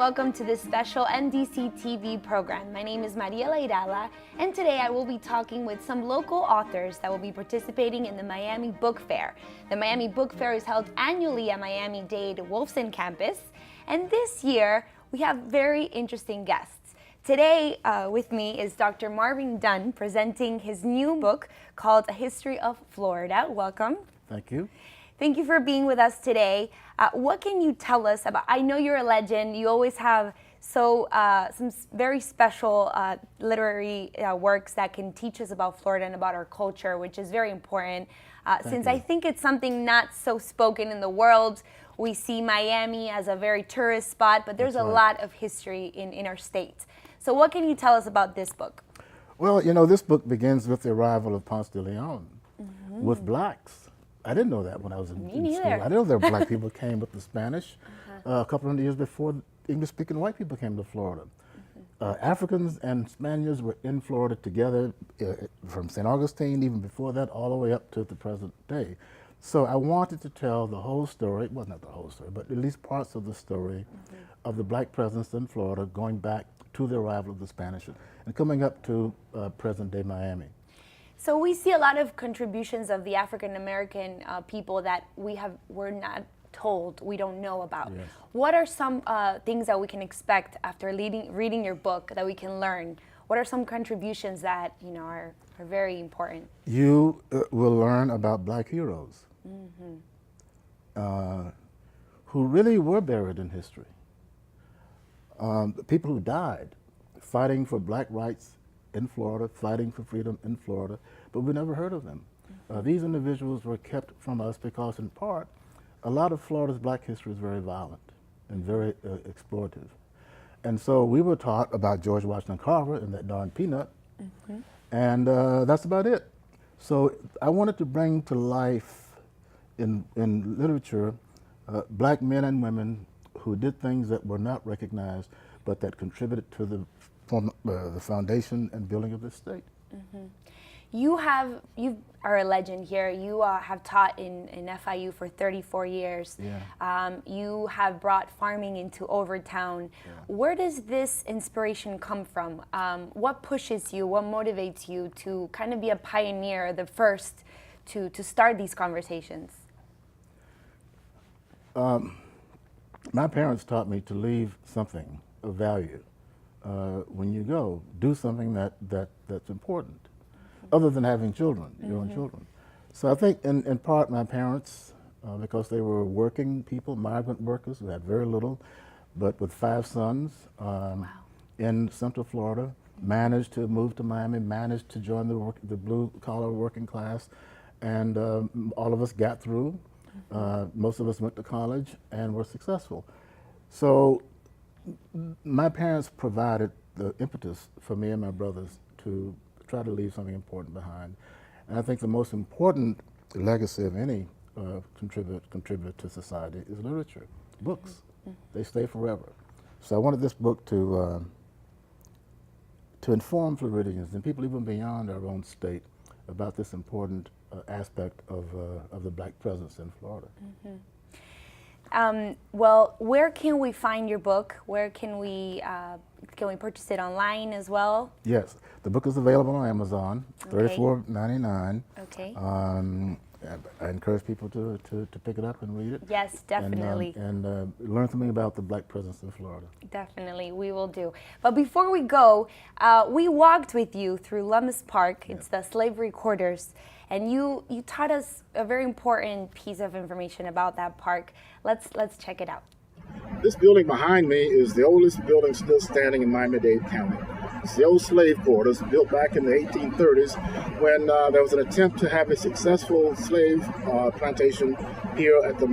welcome to this special MDC-TV program. My name is Mariela Irala, and today I will be talking with some local authors that will be participating in the Miami Book Fair. The Miami Book Fair is held annually at Miami Dade Wolfson Campus, and this year we have very interesting guests. Today with me is Dr. Marvin Dunn presenting his new book called A History of Florida. Welcome. Thank you. Thank you for being with us today. What can you tell us about, I know you're a legend, you always have some very special literary works that can teach us about Florida and about our culture, which is very important. Since I think it's something not so spoken in the world. We see Miami as a very tourist spot, but there's a lot of history in our state. So what can you tell us about this book? Well, you know, this book begins with the arrival of Ponce de Leon with blacks. I didn't know that when I was in school. I didn't know there were black people came with the Spanish a couple of years before English-speaking white people came to Florida. Africans and Spaniards were in Florida together from St. Augustine, even before that, all the way up to the present day. So I wanted to tell the whole story, well, not the whole story, but at least parts of the story of the black presence in Florida going back to the arrival of the Spanish and coming up to present-day Miami. So we see a lot of contributions of the African American people that we're not told, we don't know about. Yes. What are some things that we can expect after reading your book that we can learn? What are some contributions that are very important? You will learn about black heroes who really were buried in history. People who died fighting for black rights in Florida, fighting for freedom in Florida, but we never heard of them. These individuals were kept from us because, in part, a lot of Florida's black history is very violent and very exploitative. And so we were taught about George Washington Carver and that darn peanut, and that's about it. So I wanted to bring to life in literature black men and women who did things that were not recognized, but that contributed to the foundation and building of this state. You are a legend here. You have taught in FIU for 34 years. Yeah. You have brought farming into Overtown. Yeah. Where does this inspiration come from? What pushes you? What motivates you to kind of be a pioneer, the first to start these conversations? My parents taught me to leave something of value. When you go, do something that's important, other than having children, your own children. So I think in part my parents, because they were working people, migrant workers who had very little, but with 5 sons in Central Florida, managed to move to Miami, managed to join the blue-collar working class, and all of us got through. Most of us went to college and were successful. So my parents provided the impetus for me and my brothers to try to leave something important behind. And I think the most important legacy of any contributor to society is literature, books. They stay forever. So I wanted this book to inform Floridians and people even beyond our own state about this important aspect of the black presence in Florida. Well, where can we find your book? Where can we purchase it online as well? Yes, the book is available on Amazon, $34.99. Okay. I encourage people to pick it up and read it. Yes, definitely. And learn something about the black presence in Florida. Definitely, we will do. But before we go, we walked with you through Lummis Park. It's the slavery quarters. And you taught us a very important piece of information about that park. Let's check it out. This building behind me is the oldest building still standing in Miami-Dade County. It's the old slave quarters built back in the 1830s when there was an attempt to have a successful slave plantation here at the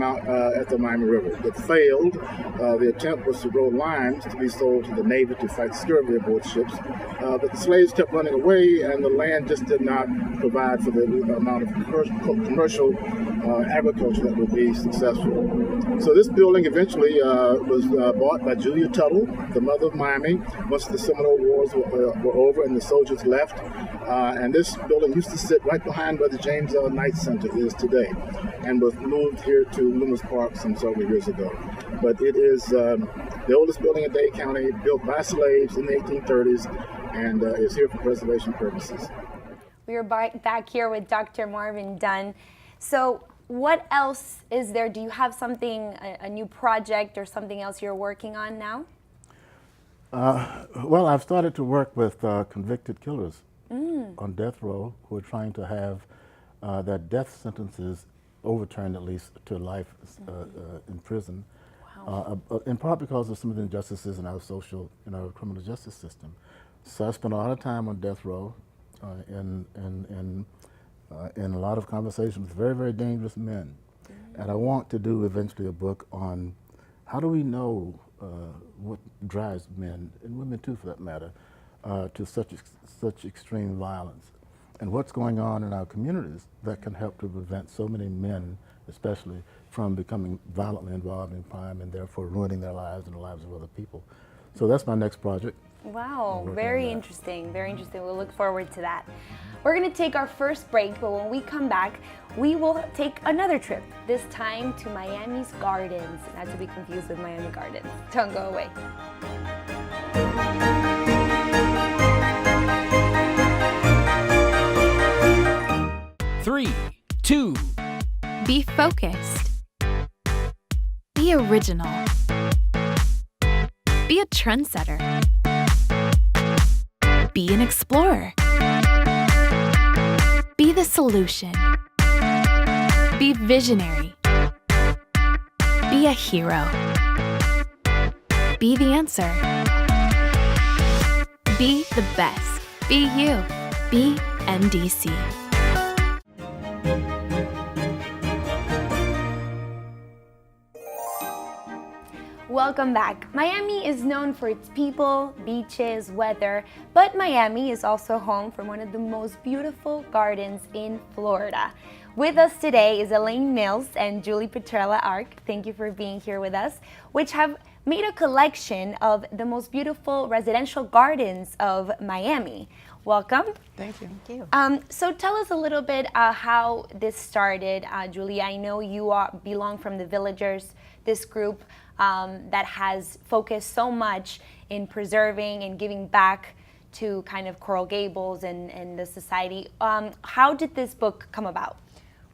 Miami River. It failed. The attempt was to grow limes to be sold to the Navy to fight scurvy aboard ships. But the slaves kept running away and the land just did not provide for the amount of commercial agriculture that would be successful. So this building eventually was bought by Julia Tuttle, the mother of Miami, once the Seminole Wars were over and the soldiers left. And this building used to sit right behind where the James L. Knight Center is today, and was moved here to Lummis Park some several years ago. But it is the oldest building in Dade County, built by slaves in the 1830s, and is here for preservation purposes. We are back here with Dr. Marvin Dunn. So what else is there? Do you have something, a new project or something else you're working on now? Well, I've started to work with convicted killers on death row who are trying to have their death sentences overturned at least to life in prison. Wow. In part because of some of the injustices in our criminal justice system. So I spent a lot of time on death row in a lot of conversations with very, very dangerous men. And I want to do eventually a book on how do we know what drives men, and women too for that matter, to such extreme violence, and what's going on in our communities that can help to prevent so many men, especially, from becoming violently involved in crime and therefore ruining their lives and the lives of other people. So that's my next project. Wow, very interesting, very interesting. We'll look forward to that. We're going to take our first break, but when we come back, we will take another trip, this time to Miami's Gardens, not to be confused with Miami Gardens. Don't go away. 3, 2. Be focused. Be original. Be a trendsetter. Be an explorer. Be the solution. Be visionary. Be a hero. Be the answer. Be the best. Be you. Be MDC. Welcome back. Miami is known for its people, beaches, weather, but Miami is also home for one of the most beautiful gardens in Florida. With us today is Elaine Mills and Julie Petrella Arc. Thank you for being here with us, which have made a collection of the most beautiful residential gardens of Miami. Welcome. Thank you. Thank you. So tell us a little bit how this started. Julie, I know you belong from the Villagers, this group that has focused so much in preserving and giving back to kind of Coral Gables and the society. How did this book come about?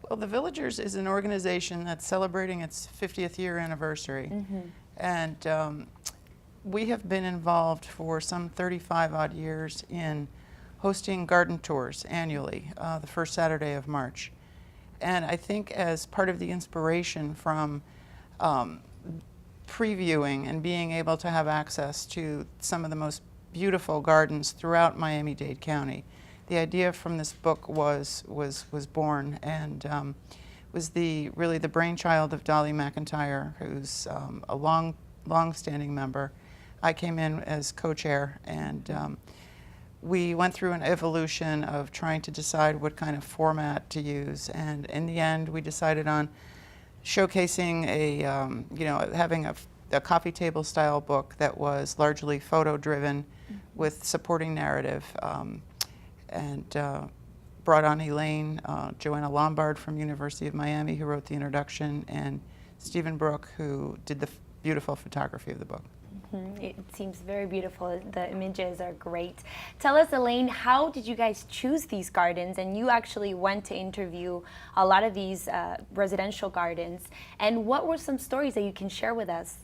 Well, the Villagers is an organization that's celebrating its 50th year anniversary. And we have been involved for some 35 odd years in hosting garden tours annually, the first Saturday of March. And I think as part of the inspiration from previewing and being able to have access to some of the most beautiful gardens throughout Miami-Dade County, the idea from this book was born, and was really the brainchild of Dolly McIntyre, who's a long-standing member. I came in as co-chair, and we went through an evolution of trying to decide what kind of format to use, and in the end we decided on showcasing having a coffee table style book that was largely photo driven with supporting narrative, and brought on Elaine, Joanna Lombard from University of Miami, who wrote the introduction, and Stephen Brooke, who did the beautiful photography of the book. It seems very beautiful. The images are great. Tell us, Elaine, how did you guys choose these gardens? And you actually went to interview a lot of these residential gardens. And what were some stories that you can share with us?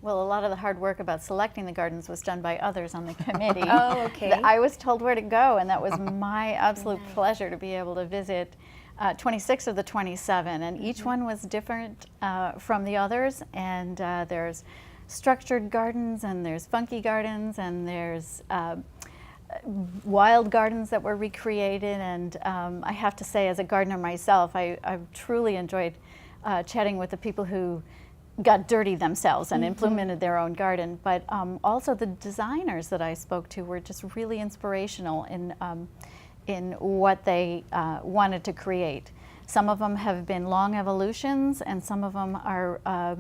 Well, a lot of the hard work about selecting the gardens was done by others on the committee. Oh, okay. I was told where to go, and that was my absolute pleasure to be able to visit 26 of the 27. And each one was different from the others. And there's structured gardens, and there's funky gardens, and there's wild gardens that were recreated. And I have to say, as a gardener myself, I've truly enjoyed chatting with the people who got dirty themselves and implemented their own garden. But also the designers that I spoke to were just really inspirational in what they wanted to create. Some of them have been long evolutions, and some of them are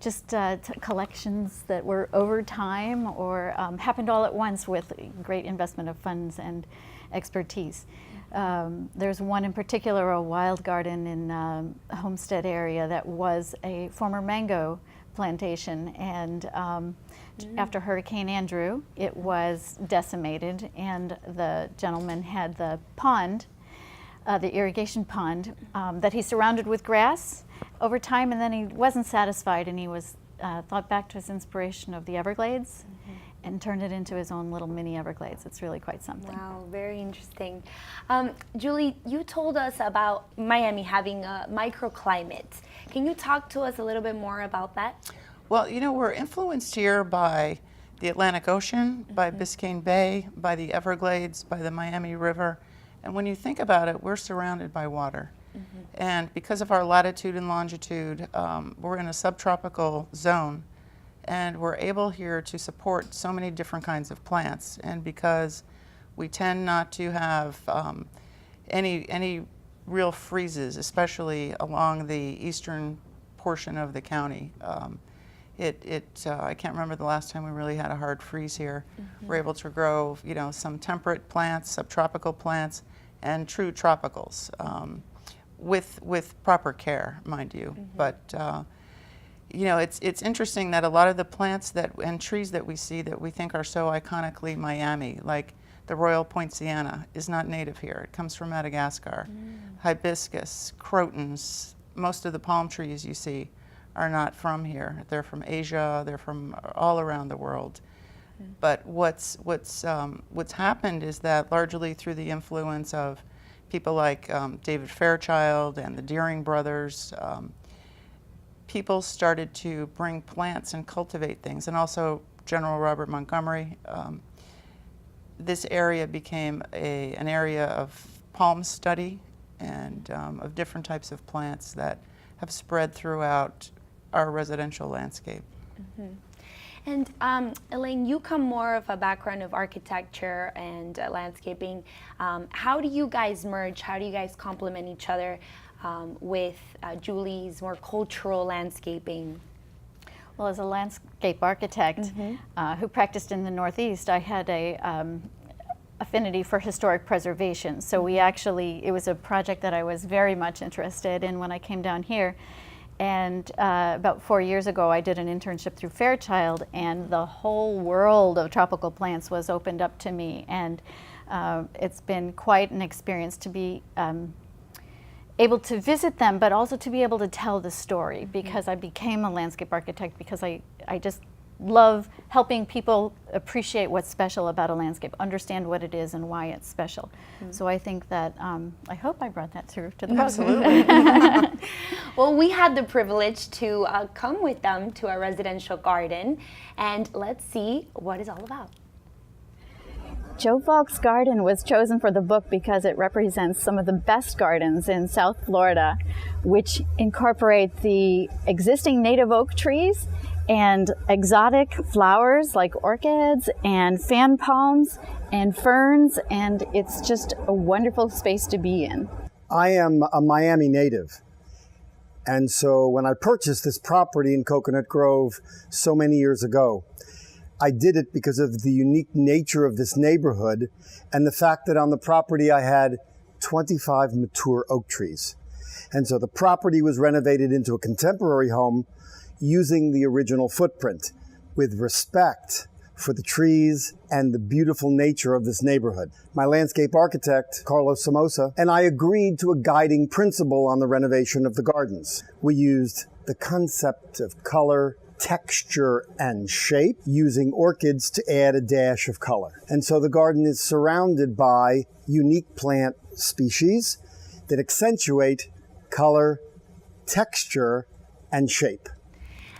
just collections that were over time or happened all at once with great investment of funds and expertise. There's one in particular, a wild garden in a Homestead area that was a former mango plantation, and after Hurricane Andrew, it was decimated, and the gentleman had the pond, the irrigation pond, that he surrounded with grass over time, and then he wasn't satisfied, and he was thought back to his inspiration of the Everglades, and turned it into his own little mini Everglades. It's really quite something. Wow, very interesting. Julie, you told us about Miami having a microclimate. Can you talk to us a little bit more about that? Well, you know, we're influenced here by the Atlantic Ocean, by Biscayne Bay, by the Everglades, by the Miami River. And when you think about it, we're surrounded by water. And because of our latitude and longitude, we're in a subtropical zone. And we're able here to support so many different kinds of plants. And because we tend not to have any real freezes, especially along the eastern portion of the county. I can't remember the last time we really had a hard freeze here. We're able to grow, you know, some temperate plants, subtropical plants, and true tropicals, with proper care, mind you. But you know, it's interesting that a lot of the plants and trees that we see that we think are so iconically Miami, like the Royal Poinciana, is not native here. It comes from Madagascar. Hibiscus, crotons, most of the palm trees you see are not from here. They're from Asia. They're from all around the world. But what's happened is that largely through the influence of people like David Fairchild and the Deering brothers, people started to bring plants and cultivate things, and also General Robert Montgomery. This area became an area of palm study and of different types of plants that have spread throughout our residential landscape. And Elaine, you come more of a background of architecture and landscaping. How do you guys merge? How do you guys complement each other with Julie's more cultural landscaping? Well, as a landscape architect who practiced in the Northeast, I had a affinity for historic preservation. So it was a project that I was very much interested in when I came down here. And about 4 years ago, I did an internship through Fairchild, and the whole world of tropical plants was opened up to me. And it's been quite an experience to be able to visit them, but also to be able to tell the story, because I became a landscape architect because I just love helping people appreciate what's special about a landscape, understand what it is and why it's special. So I think that, I hope I brought that through to the book. Absolutely. Well, we had the privilege to come with them to our residential garden, and let's see what it's all about. Joe Falk's garden was chosen for the book because it represents some of the best gardens in South Florida, which incorporate the existing native oak trees and exotic flowers like orchids and fan palms and ferns, and it's just a wonderful space to be in. I am a Miami native, and so when I purchased this property in Coconut Grove so many years ago, I did it because of the unique nature of this neighborhood and the fact that on the property I had 25 mature oak trees. And so the property was renovated into a contemporary home using the original footprint with respect for the trees and the beautiful nature of this neighborhood. My landscape architect, Carla and I agreed to a guiding principle on the renovation of the gardens. We used the concept of color, texture, and shape, using orchids to add a dash of color. And so the garden is surrounded by unique plant species that accentuate color, texture, and shape.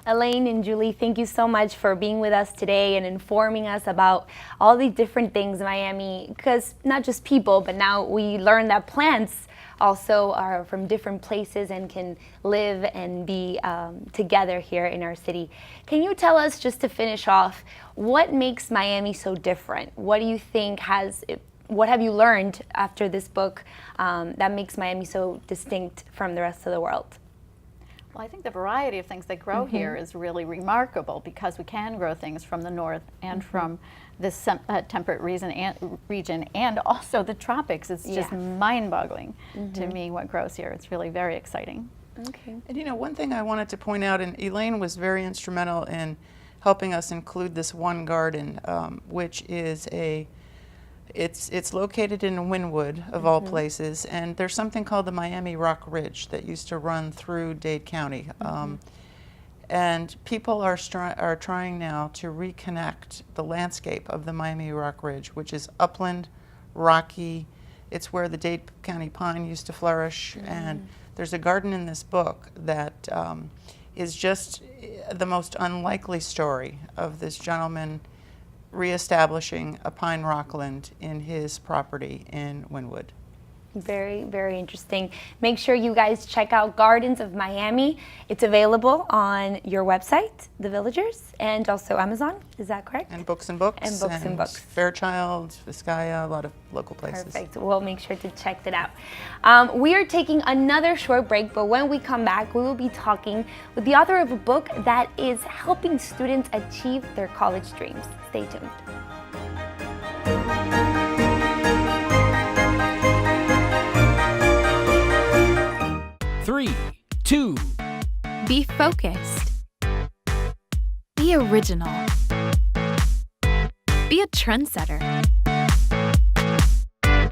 Elaine and Julie, thank you so much for being with us today and informing us about all these different things in Miami, because not just people, but now we learn that plants also are from different places and can live and be together here in our city. Can you tell us, just to finish off, what makes Miami so different? What do you think what have you learned after this book that makes Miami so distinct from the rest of the world? Well, I think the variety of things that grow here is really remarkable, because we can grow things from the north and from this temperate region and also the tropics. It's just mind-boggling to me what grows here. It's really very exciting. Okay. And you know, one thing I wanted to point out, and Elaine was very instrumental in helping us include this one garden, which is it's located in Wynwood, of all places, and there's something called the Miami Rock Ridge that used to run through Dade County. And people are trying now to reconnect the landscape of the Miami Rock Ridge, which is upland, rocky. It's where the Dade County pine used to flourish, and there's a garden in this book that is just the most unlikely story of this gentleman reestablishing a pine rockland in his property in Wynwood. Very, very interesting. Make sure you guys check out Gardens of Miami. It's available on your website, The Villagers, and also Amazon. Is that correct? And Books and Books. And Books and Books. Fairchild, Vizcaya, a lot of local places. Perfect. We'll make sure to check that out. We are taking another short break, but when we come back, we will be talking with the author of a book that is helping students achieve their college dreams. Stay tuned. 3, 2, Be focused. Be original. Be a trendsetter.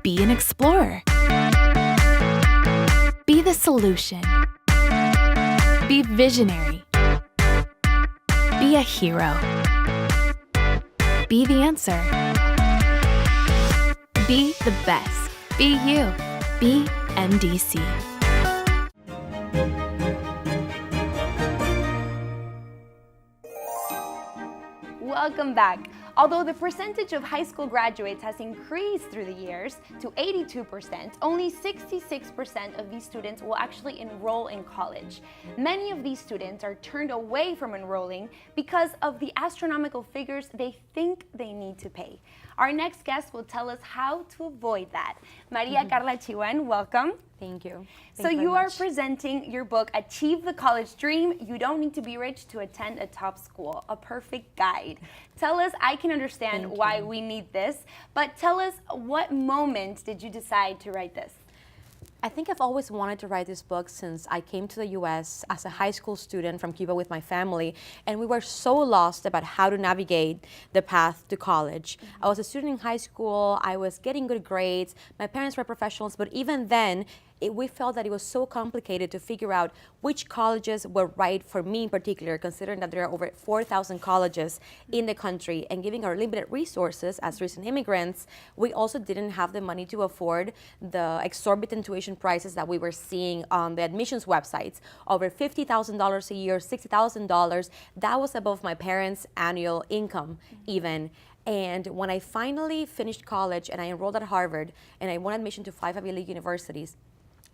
Be an explorer. Be the solution. Be visionary. Be a hero. Be the answer. Be the best. Be you. Be MDC. Welcome back. Although the percentage of high school graduates has increased through the years to 82%, only 66% of these students will actually enroll in college. Many of these students are turned away from enrolling because of the astronomical figures they think they need to pay. Our next guest will tell us how to avoid that. Maria Carla Chicuen, welcome. Thank you. So you are presenting your book, Achieve the College Dream. You don't need to be rich to attend a top school, a perfect guide. Tell us, I can understand why we need this, but tell us, what moment did you decide to write this? I think I've always wanted to write this book since I came to the US as a high school student from Cuba with my family, and we were so lost about how to navigate the path to college. I was a student in high school, I was getting good grades, my parents were professionals, but even then, we felt that it was so complicated to figure out which colleges were right for me in particular, considering that there are over 4,000 colleges in the country, and given our limited resources as recent immigrants, we also didn't have the money to afford the exorbitant tuition prices that we were seeing on the admissions websites. Over $50,000 a year, $60,000, that was above my parents' annual income even. And when I finally finished college and I enrolled at Harvard and I won admission to 5 Ivy League universities,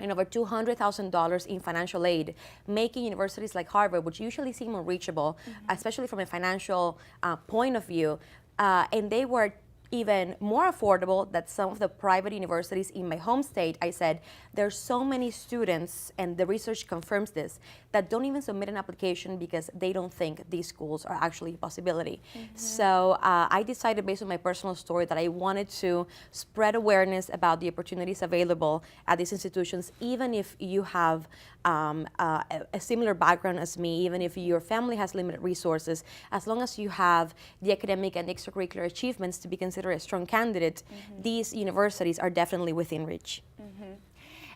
and over $200,000 in financial aid, making universities like Harvard, which usually seem unreachable, especially from a financial point of view, and they were even more affordable than some of the private universities in my home state, I said, there's so many students, and the research confirms this, that don't even submit an application because they don't think these schools are actually a possibility. So I decided, based on my personal story, that I wanted to spread awareness about the opportunities available at these institutions, even if you have a similar background as me, even if your family has limited resources, as long as you have the academic and extracurricular achievements to be considered a strong candidate, these universities are definitely within reach.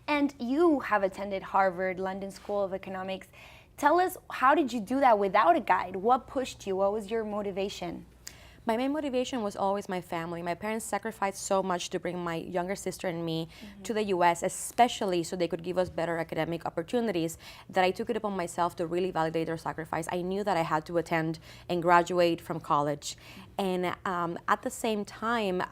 And you have attended Harvard, London School of Economics. Tell us, how did you do that without a guide? What pushed you? What was your motivation? My main motivation was always my family. My parents sacrificed so much to bring my younger sister and me to the US, especially so they could give us better academic opportunities, that I took it upon myself to really validate their sacrifice. I knew that I had to attend and graduate from college. And at the same time,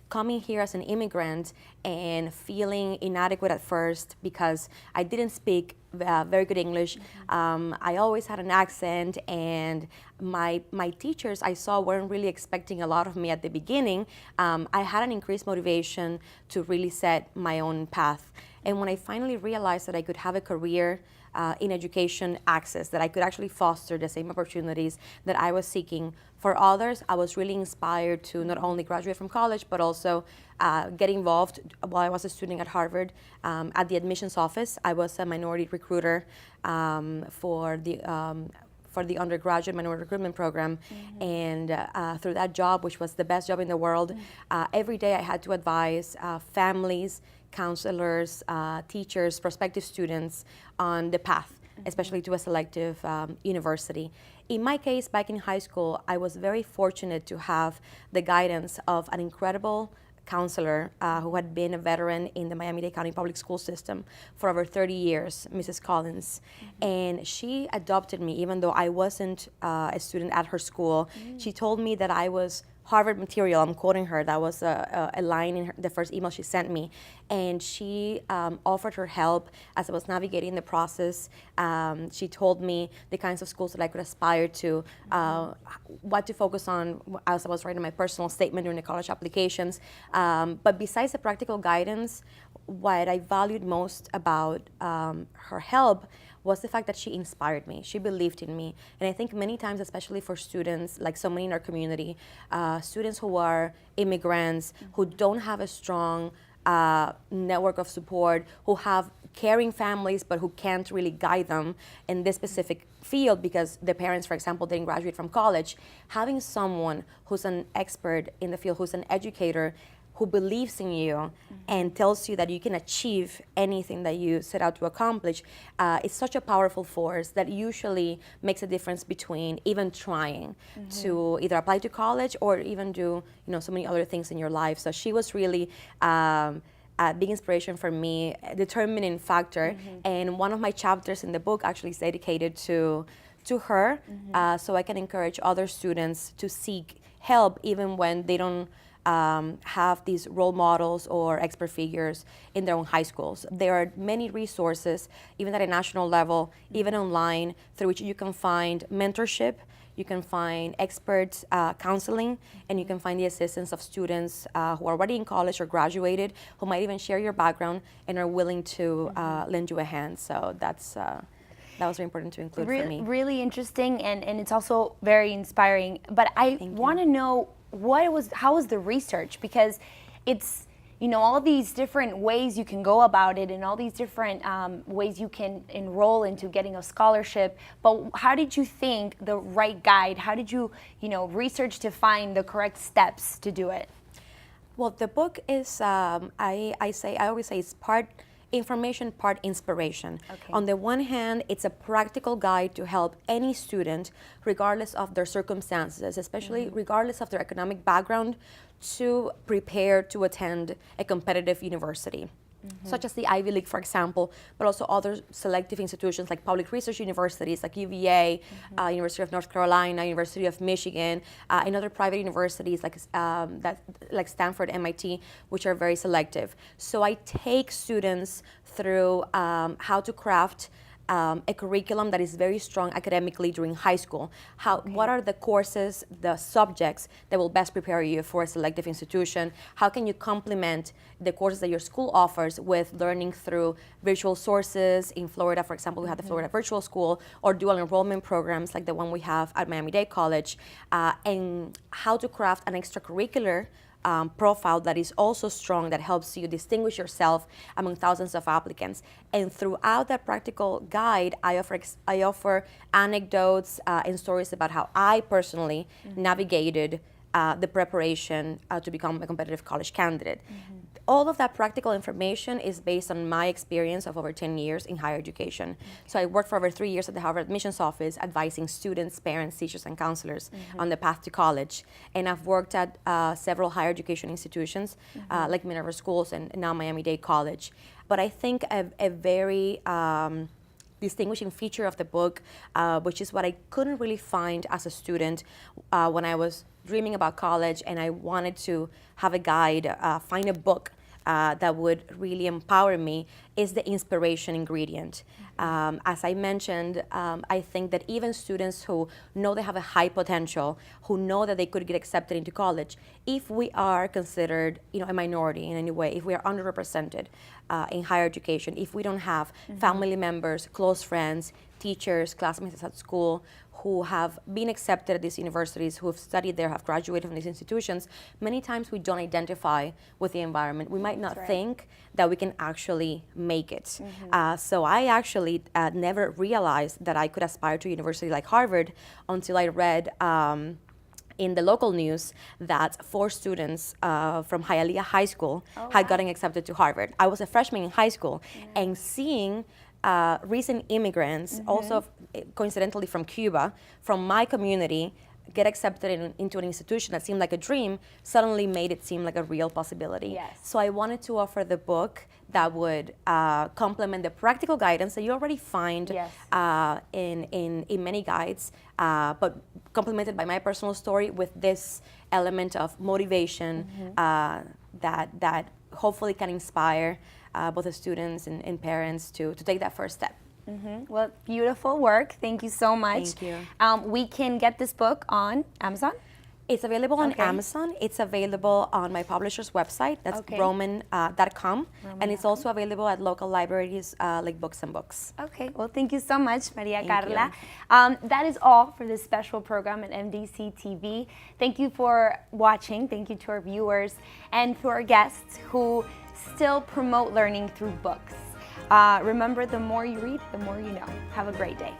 coming here as an immigrant and feeling inadequate at first because I didn't speak very good English. I always had an accent, and my teachers I saw weren't really expecting a lot of me at the beginning. I had an increased motivation to really set my own path. And when I finally realized that I could have a career in education access, that I could actually foster the same opportunities that I was seeking for others, I was really inspired to not only graduate from college, but also get involved while I was a student at Harvard at the admissions office. I was a minority recruiter for the undergraduate minority recruitment program. And through that job, which was the best job in the world, every day I had to advise families, counselors, teachers, prospective students on the path, especially to a selective university. In my case, back in high school, I was very fortunate to have the guidance of an incredible counselor who had been a veteran in the Miami-Dade County public school system for over 30 years, Mrs. Collins. And she adopted me, even though I wasn't a student at her school. She told me that I was Harvard material. I'm quoting her. That was a line in the first email she sent me. And she offered her help as I was navigating the process. She told me the kinds of schools that I could aspire to, what to focus on as I was writing my personal statement during the college applications. But besides the practical guidance, what I valued most about her help was the fact that she inspired me. She believed in me. And I think many times, especially for students, like so many in our community, students who are immigrants, who don't have a strong network of support, who have caring families, but who can't really guide them in this specific field because their parents, for example, didn't graduate from college, having someone who's an expert in the field, who's an educator, who believes in you and tells you that you can achieve anything that you set out to accomplish, is such a powerful force that usually makes a difference between even trying to either apply to college or even do so many other things in your life. So she was really a big inspiration for me, a determining factor. And one of my chapters in the book actually is dedicated to her, so I can encourage other students to seek help even when they don't have these role models or expert figures in their own high schools. There are many resources, even at a national level, even online, through which you can find mentorship, you can find expert counseling, and you can find the assistance of students who are already in college or graduated, who might even share your background and are willing to lend you a hand. So that was very important to include for me. Really interesting, and it's also very inspiring. But I want to know how was the research? Because it's, all these different ways you can go about it and all these different ways you can enroll into getting a scholarship. But how did you think the right guide? How did you, research to find the correct steps to do it? Well, the book is, I always say it's part information, part inspiration. Okay. On the one hand, it's a practical guide to help any student, regardless of their circumstances, especially regardless of their economic background, to prepare to attend a competitive university. Such as the Ivy League, for example, but also other selective institutions like public research universities like UVA, University of North Carolina, University of Michigan, and other private universities like Stanford, MIT, which are very selective. So I take students through how to craft a curriculum that is very strong academically during high school. What are the courses, the subjects that will best prepare you for a selective institution? How can you complement the courses that your school offers with learning through virtual sources? In Florida, for example, we have the Florida Virtual School, or dual enrollment programs like the one we have at Miami Dade College, and how to craft an extracurricular profile that is also strong, that helps you distinguish yourself among thousands of applicants. And throughout that practical guide, I offer anecdotes and stories about how I personally navigated the preparation to become a competitive college candidate. All of that practical information is based on my experience of over 10 years in higher education. So I worked for over 3 years at the Harvard admissions office, advising students, parents, teachers, and counselors on the path to college. And I've worked at several higher education institutions, like Minerva Schools and now Miami Dade College. But I think a very distinguishing feature of the book, which is what I couldn't really find as a student when I was dreaming about college and I wanted to have a guide, find a book that would really empower me is the inspiration ingredient. As I mentioned, I think that even students who know they have a high potential, who know that they could get accepted into college, if we are considered, a minority in any way, if we are underrepresented in higher education, if we don't have family members, close friends, teachers, classmates at school who have been accepted at these universities, who have studied there, have graduated from these institutions, many times we don't identify with the environment. We might not think that we can actually make it. So I actually never realized that I could aspire to a university like Harvard until I read in the local news that 4 students from Hialeah High School had gotten accepted to Harvard. I was a freshman in high school, and seeing recent immigrants, also coincidentally from Cuba, from my community, get accepted into an institution that seemed like a dream, suddenly made it seem like a real possibility. Yes. So I wanted to offer the book that would complement the practical guidance that you already find in many guides, but complemented by my personal story with this element of motivation that hopefully can inspire both the students and parents to take that first step. Well, beautiful work. Thank you so much. Thank you. We can get this book on Amazon? It's available on Amazon. It's available on my publisher's website. That's roman.com. And it's also available at local libraries like Books and Books. Okay. Well, thank you so much, Maria Thank Carla. That is all for this special program at MDC-TV. Thank you for watching. Thank you to our viewers and to our guests who still promote learning through books. Remember, the more you read, the more you know. Have a great day.